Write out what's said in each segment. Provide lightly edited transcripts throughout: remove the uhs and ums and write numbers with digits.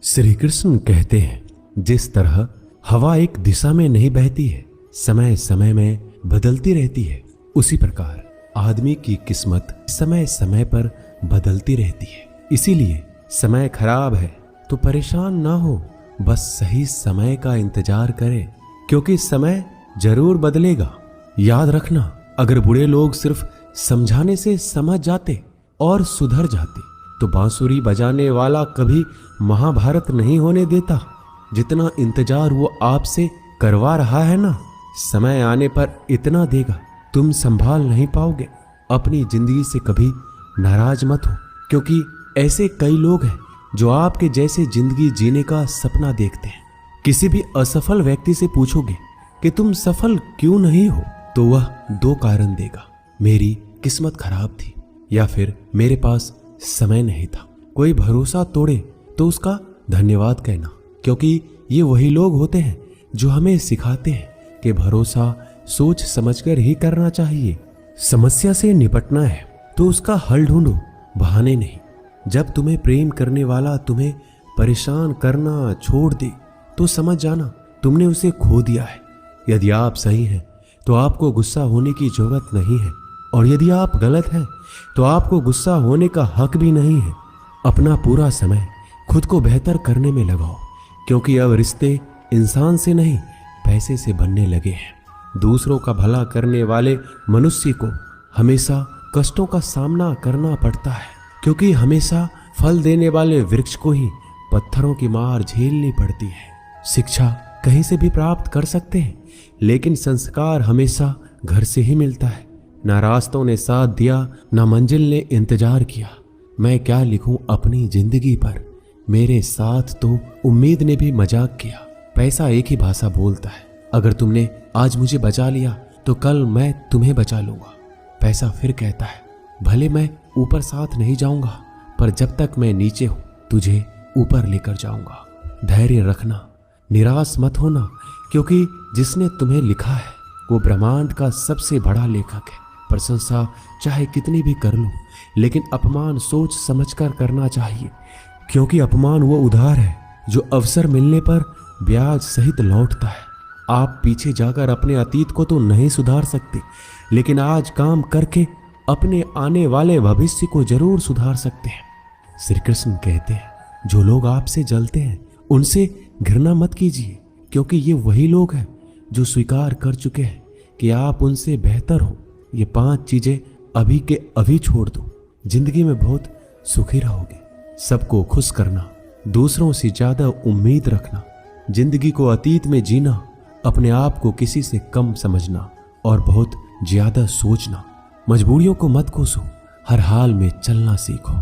श्री कृष्ण कहते हैं, जिस तरह हवा एक दिशा में नहीं बहती है, समय समय में बदलती रहती है, उसी प्रकार आदमी की किस्मत समय समय पर बदलती रहती है। इसीलिए समय खराब है तो परेशान ना हो, बस सही समय का इंतजार करें, क्योंकि समय जरूर बदलेगा। याद रखना, अगर बुरे लोग सिर्फ समझाने से समझ जाते और सुधर जाते तो बांसुरी बजाने वाला कभी महाभारत नहीं होने देता। जितना इंतजार वो आपसे करवा रहा है ना, समय आने पर इतना देगा तुम संभाल नहीं पाओगे। अपनी जिंदगी से कभी नाराज मत हो, क्योंकि ऐसे कई लोग हैं जो आपके जैसे जिंदगी जीने का सपना देखते हैं। किसी भी असफल व्यक्ति से पूछोगे कि तुम सफल क्यों नहीं हो, तो वह दो कारण देगा, मेरी किस्मत खराब थी या फिर मेरे पास समय नहीं था। कोई भरोसा तोड़े तो उसका धन्यवाद कहना, क्योंकि ये वही लोग होते हैं जो हमें सिखाते हैं कि भरोसा सोच समझकर ही करना चाहिए। समस्या से निपटना है तो उसका हल ढूंढो, बहाने नहीं। जब तुम्हें प्रेम करने वाला तुम्हें परेशान करना छोड़ दे तो समझ जाना तुमने उसे खो दिया है। यदि आप सही हैं तो आपको गुस्सा होने की जरूरत नहीं है, और यदि आप गलत हैं तो आपको गुस्सा होने का हक भी नहीं है। अपना पूरा समय खुद को बेहतर करने में लगाओ, क्योंकि अब रिश्ते इंसान से नहीं पैसे से बनने लगे हैं। दूसरों का भला करने वाले मनुष्य को हमेशा कष्टों का सामना करना पड़ता है, क्योंकि हमेशा फल देने वाले वृक्ष को ही पत्थरों की मार झेलनी पड़ती है। शिक्षा कहीं से भी प्राप्त कर सकते हैं, लेकिन संस्कार हमेशा घर से ही मिलता है। ना रास्तों ने साथ दिया, ना मंजिल ने इंतजार किया। मैं क्या लिखूं अपनी जिंदगी पर, मेरे साथ तो उम्मीद ने भी मजाक किया। पैसा एक ही भाषा बोलता है, अगर तुमने आज मुझे बचा लिया तो कल मैं तुम्हें बचा लूंगा। पैसा फिर कहता है, भले मैं ऊपर साथ नहीं जाऊंगा, पर जब तक मैं नीचे हूं तुझे ऊपर लेकर जाऊंगा। धैर्य रखना, निराश मत होना, क्योंकि जिसने तुम्हें लिखा है वो ब्रह्मांड का सबसे बड़ा लेखक है। प्रशंसा चाहे कितनी भी कर लो, लेकिन अपमान सोच समझकर करना चाहिए, क्योंकि अपमान वो उधार है जो अवसर मिलने पर ब्याज सहित लौटता है। आप पीछे जाकर अपने अतीत को तो नहीं सुधार सकते, लेकिन आज काम करके अपने आने वाले भविष्य को जरूर सुधार सकते हैं। श्री कृष्ण कहते हैं, जो लोग आपसे जलते हैं उनसे घृणा मत कीजिए, क्योंकि ये वही लोग हैं जो स्वीकार कर चुके हैं कि आप उनसे बेहतर हो। ये 5 चीजें अभी के अभी छोड़ दो, जिंदगी में बहुत सुखी रहोगे। सबको खुश करना, दूसरों से ज्यादा उम्मीद रखना, जिंदगी को अतीत में जीना, अपने आप को किसी से कम समझना और बहुत ज्यादा सोचना। मजबूरियों को मत कोसो, हर हाल में चलना सीखो।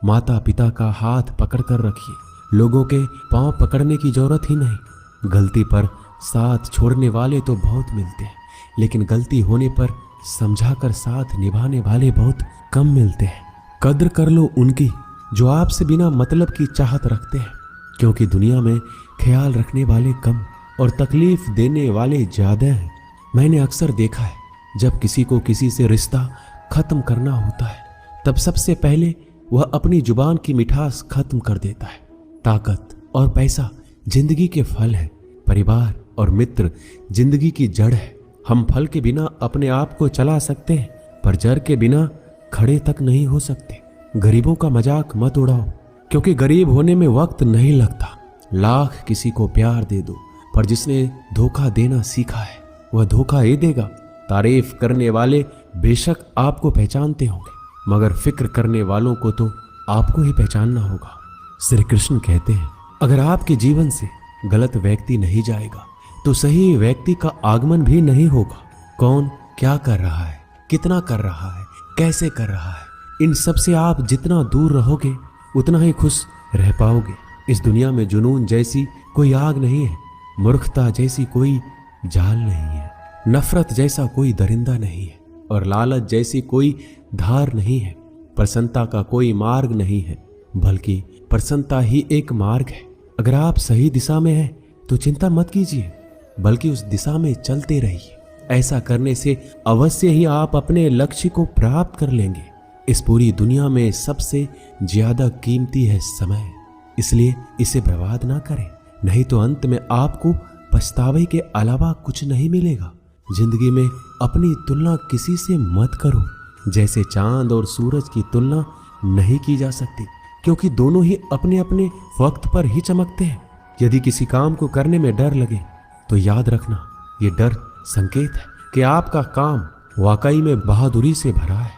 माता पिता का हाथ पकड़ कर रखिए, लोगों के पांव पकड़ने की जरूरत ही नहीं। गलती पर साथ छोड़ने वाले तो बहुत मिलते हैं, लेकिन गलती होने पर समझाकर साथ निभाने वाले बहुत कम मिलते हैं। कद्र कर लो उनकी जो आपसे बिना मतलब की चाहत रखते हैं, क्योंकि दुनिया में ख्याल रखने वाले कम और तकलीफ देने वाले ज्यादा हैं। मैंने अक्सर देखा है, जब किसी को किसी से रिश्ता खत्म करना होता है, तब सबसे पहले वह अपनी जुबान की मिठास खत्म कर देता है। ताकत और पैसा जिंदगी के फल है, परिवार और मित्र जिंदगी की जड़ है। हम फल के बिना अपने आप को चला सकते हैं, पर जड़ के बिना खड़े तक नहीं हो सकते। गरीबों का मजाक मत उड़ाओ, क्योंकि गरीब होने में वक्त नहीं लगता। लाख किसी को प्यार दे दो, पर जिसने धोखा देना सीखा है वह धोखा ही देगा। तारीफ करने वाले बेशक आपको पहचानते होंगे, मगर फिक्र करने वालों को तो आपको ही पहचानना होगा। श्री कृष्ण कहते हैं, अगर आपके जीवन से गलत व्यक्ति नहीं जाएगा तो सही व्यक्ति का आगमन भी नहीं होगा। कौन क्या कर रहा है, कितना कर रहा है, कैसे कर रहा है, इन सब से आप जितना दूर रहोगे उतना ही खुश रह पाओगे। इस दुनिया में जुनून जैसी कोई आग नहीं है, मूर्खता जैसी कोई जाल नहीं है, नफरत जैसा कोई दरिंदा नहीं है, और लालच जैसी कोई धार नहीं है। प्रसन्नता का कोई मार्ग नहीं है, बल्कि प्रसन्नता ही एक मार्ग है। अगर आप सही दिशा में हैं तो चिंता मत कीजिए, बल्कि उस दिशा में चलते रहिए। ऐसा करने से अवश्य ही आप अपने लक्ष्य को प्राप्त कर लेंगे। इस पूरी दुनिया में सबसे ज्यादा कीमती है समय। इसलिए इसे बर्बाद ना करें, नहीं तो अंत में आपको पछतावे के अलावा कुछ नहीं मिलेगा। जिंदगी में अपनी तुलना किसी से मत करो। जैसे चांद और सूरज की तुलना नहीं की जा सकती, क्योंकि दोनों ही अपने अपने वक्त पर ही चमकते हैं। यदि किसी काम को करने में डर लगे तो याद रखना, ये डर संकेत है कि आपका काम वाकई में बहादुरी से भरा है।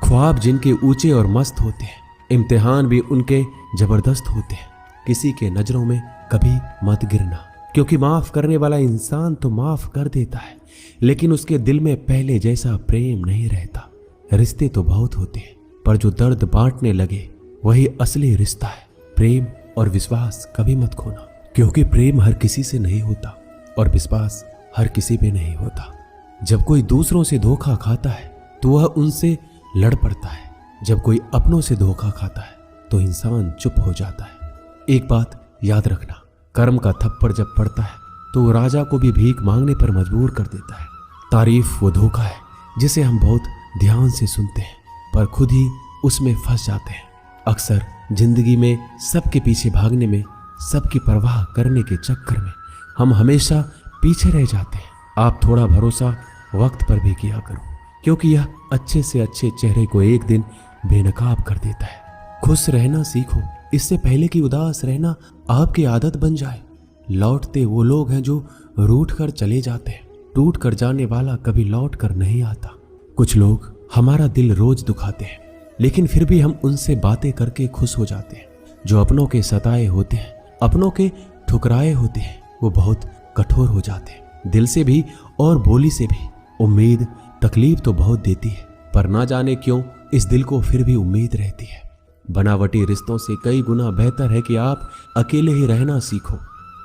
ख्वाब जिनके ऊंचे और मस्त होते हैं, इम्तिहान भी उनके जबरदस्त होते हैं। किसी के नजरों में कभी मत गिरना, क्योंकि माफ करने वाला इंसान तो माफ कर देता है, लेकिन उसके दिल में पहले जैसा प्रेम नहीं रहता। रिश्ते तो बहुत होते हैं, पर जो दर्द बांटने लगे वही असली रिश्ता है। प्रेम और विश्वास कभी मत खोना, क्योंकि प्रेम हर किसी से नहीं होता और विश्वास हर किसी पे नहीं होता। जब कोई दूसरों से धोखा खाता है तो वह उनसे लड़ पड़ता है। जब कोई अपनों से धोखा खाता है तो इंसान चुप हो जाता है। एक बात याद रखना, कर्म का थप्पड़ जब पड़ता है तो राजा को भी भीख मांगने पर मजबूर कर देता है। तारीफ वो धोखा है जिसे हम बहुत ध्यान से सुनते हैं, पर खुद ही उसमें फंस जाते हैं। अक्सर जिंदगी में सबके पीछे भागने में, सबकी परवाह करने के चक्कर में हम हमेशा पीछे रह जाते हैं। आप थोड़ा भरोसा वक्त पर भी किया करो, क्योंकि यह अच्छे से अच्छे चेहरे को एक दिन बेनकाब कर देता है। खुश रहना सीखो, इससे पहले कि उदास रहना आपकी आदत बन जाए। लौटते वो लोग हैं जो रूठ कर चले जाते हैं, टूट कर जाने वाला कभी लौट कर नहीं आता। कुछ लोग हमारा दिल रोज दुखाते हैं, लेकिन फिर भी हम उनसे बातें करके खुश हो जाते हैं। जो अपनों के सताए होते हैं, अपनों के ठुकराए होते हैं, वो बहुत कठोर हो जाते हैं, दिल से भी और बोली से भी। उम्मीद तकलीफ तो बहुत देती है, पर ना जाने क्यों इस दिल को फिर भी उम्मीद रहती है। बनावटी रिश्तों से कई गुना बेहतर है कि आप अकेले ही रहना सीखो।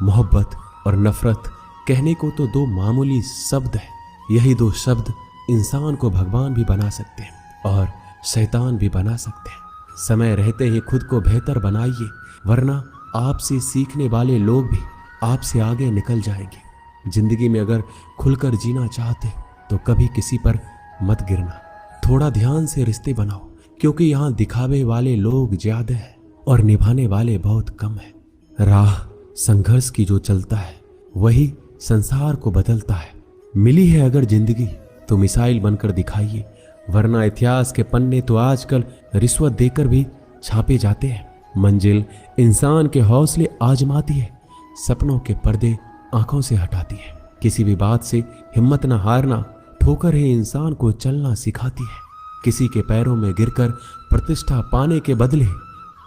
मोहब्बत और नफरत कहने को तो दो मामूली शब्द है, यही दो शब्द इंसान को भगवान भी बना सकते हैं और शैतान भी बना सकते हैं। समय रहते ही खुद को बेहतर बनाइए, वरना आपसे सीखने वाले लोग भी आपसे आगे निकल जाएंगे। जिंदगी में अगर खुलकर जीना चाहते तो कभी किसी पर मत गिरना। थोड़ा ध्यान से रिश्ते बनाओ, क्योंकि यहाँ दिखावे वाले लोग ज्यादा है और निभाने वाले बहुत कम है। राह संघर्ष की जो चलता है वही संसार को बदलता है। मिली है अगर जिंदगी तो मिसाइल बनकर दिखाइए, वरना इतिहास के पन्ने तो आजकल रिश्वत देकर भी छापे जाते हैं। मंजिल इंसान के हौसले आजमाती है, सपनों के पर्दे आंखों से हटाती है। किसी भी बात से हिम्मत न हारना, ठोकर ही इंसान को चलना सिखाती है। किसी के पैरों में गिरकर प्रतिष्ठा पाने के बदले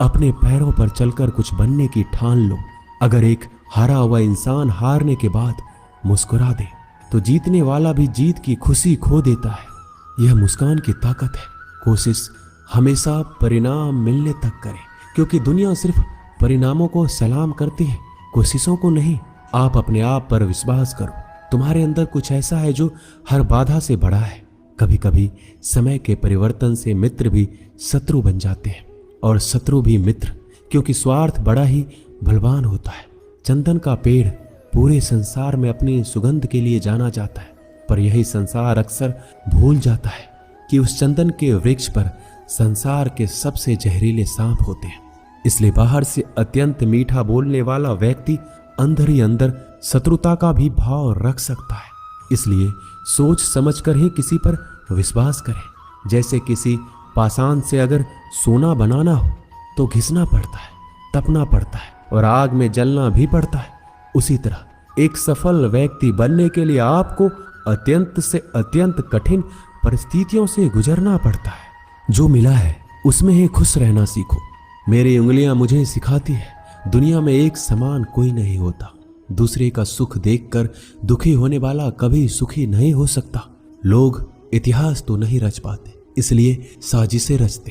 अपने पैरों पर चलकर कुछ बनने की ठान लो। अगर एक हारा हुआ इंसान हारने के बाद मुस्कुरा दे तो जीतने वाला भी जीत की खुशी खो देता है। यह मुस्कान की ताकत है। कोशिश हमेशा परिणाम मिलने तक करें, क्योंकि दुनिया सिर्फ परिणामों को सलाम करती है, कोशिशों को नहीं। आप अपने आप पर विश्वास करो, तुम्हारे अंदर कुछ ऐसा है जो हर बाधा से बड़ा है। कभी कभी समय के परिवर्तन से मित्र भी शत्रु बन जाते हैं और शत्रु भी मित्र, क्योंकि स्वार्थ बड़ा ही बलवान होता है। चंदन का पेड़ पूरे संसार में अपनी सुगंध के लिए जाना जाता है, पर यही संसार अक्सर भूल जाता है कि उस चंदन के वृक्ष पर संसार के सबसे जहरीले सांप होते हैं। इसलिए बाहर से अत्यंत मीठा बोलने वाला व्यक्ति अंदर ही अंदर शत्रुता का भी भाव रख सकता है। इसलिए सोच समझकर ही किसी पर विश्वास करें। जैसे किसी पाषाण से अगर सोना बनाना हो तो घिसना पड़ता है, तपना पड़ता है और आग में जलना भी पड़ता है। उसी तरह एक सफल व्यक्ति बनने के लिए आपको अत्यंत से अत्यंत कठिन परिस्थितियों से गुजरना पड़ता है। जो मिला है उसमें ही खुश रहना सीखो। मेरी उंगलियां मुझे सिखाती है, दुनिया में एक समान कोई नहीं होता। दूसरे का सुख देखकर दुखी होने वाला कभी सुखी नहीं हो सकता। लोग इतिहास तो नहीं रच पाते, इसलिए साजिशें रचते।